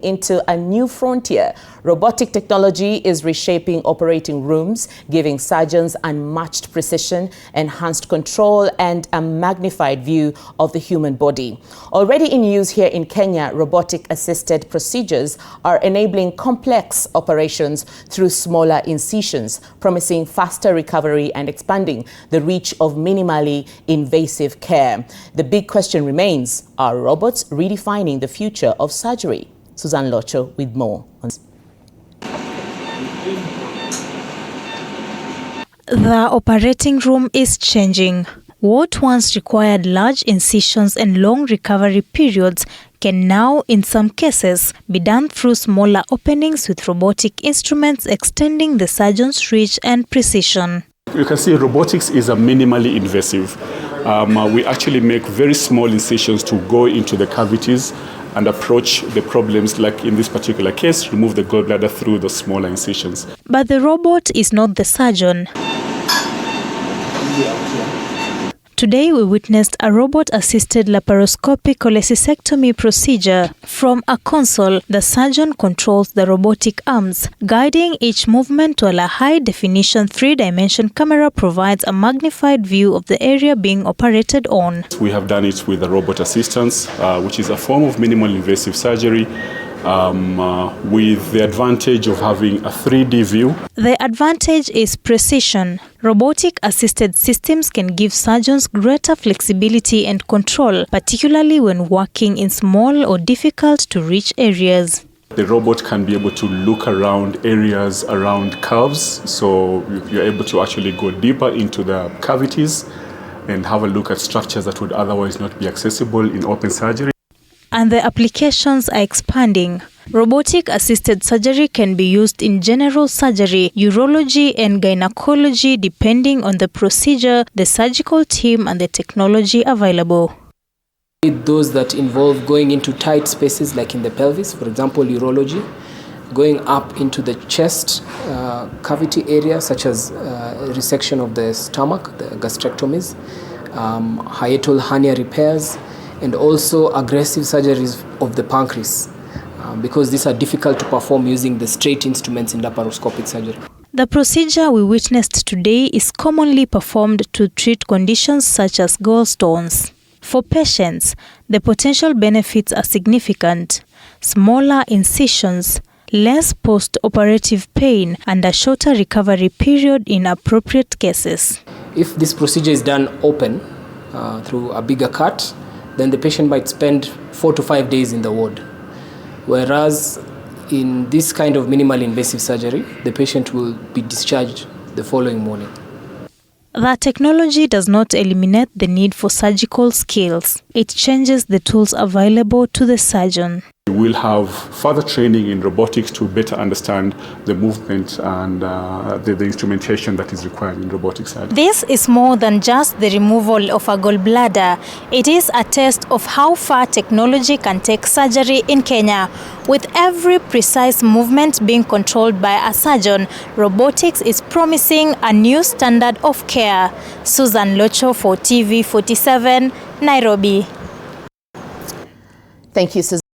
into a new frontier. Robotic technology is reshaping operating rooms, giving surgeons unmatched precision, enhanced control, and a magnified view of the human body. Already in use here in Kenya, robotic-assisted procedures are enabling complex operations through smaller incisions, promising faster recovery and expanding the reach of minimally invasive care. The big question remains, are robots redefining the future of surgery? Susan Locho with more. The operating room is changing. What once required large incisions and long recovery periods can now, in some cases, be done through smaller openings with robotic instruments extending the surgeon's reach and precision. You can see robotics is a minimally invasive. We actually make very small incisions to go into the cavities and approach the problems, like in this particular case, remove the gallbladder through the smaller incisions. But the robot is not the surgeon. Today we witnessed a robot-assisted laparoscopic cholecystectomy procedure. From a console, the surgeon controls the robotic arms. Guiding each movement while a high-definition 3-dimension camera provides a magnified view of the area being operated on. We have done it with a robot assistance, which is a form of minimal invasive surgery, with the advantage of having a 3D view. The advantage is precision. Robotic-assisted systems can give surgeons greater flexibility and control, particularly when working in small or difficult-to-reach areas. The robot can be able to look around areas around curves, so you're able to actually go deeper into the cavities and have a look at structures that would otherwise not be accessible in open surgery. And the applications are expanding. Robotic-assisted surgery can be used in general surgery, urology, and gynecology depending on the procedure, the surgical team, and the technology available. Those that involve going into tight spaces like in the pelvis, for example, urology, going up into the chest cavity area, such as resection of the stomach, the gastrectomies, hiatal hernia repairs, and also aggressive surgeries of the pancreas, because these are difficult to perform using the straight instruments in laparoscopic surgery. The procedure we witnessed today is commonly performed to treat conditions such as gallstones. For patients, the potential benefits are significant: smaller incisions, less post-operative pain, and a shorter recovery period in appropriate cases. If this procedure is done open through a bigger cut, then the patient might spend 4 to 5 days in the ward. Whereas in this kind of minimal invasive surgery, the patient will be discharged the following morning. The technology does not eliminate the need for surgical skills. It changes the tools available to the surgeon. We will have further training in robotics to better understand the movement and the instrumentation that is required in robotic surgery. This is more than just the removal of a gallbladder. It is a test of how far technology can take surgery in Kenya. With every precise movement being controlled by a surgeon, robotics is promising a new standard of care. Susan Locho for TV 47, Nairobi. Thank you, Susan.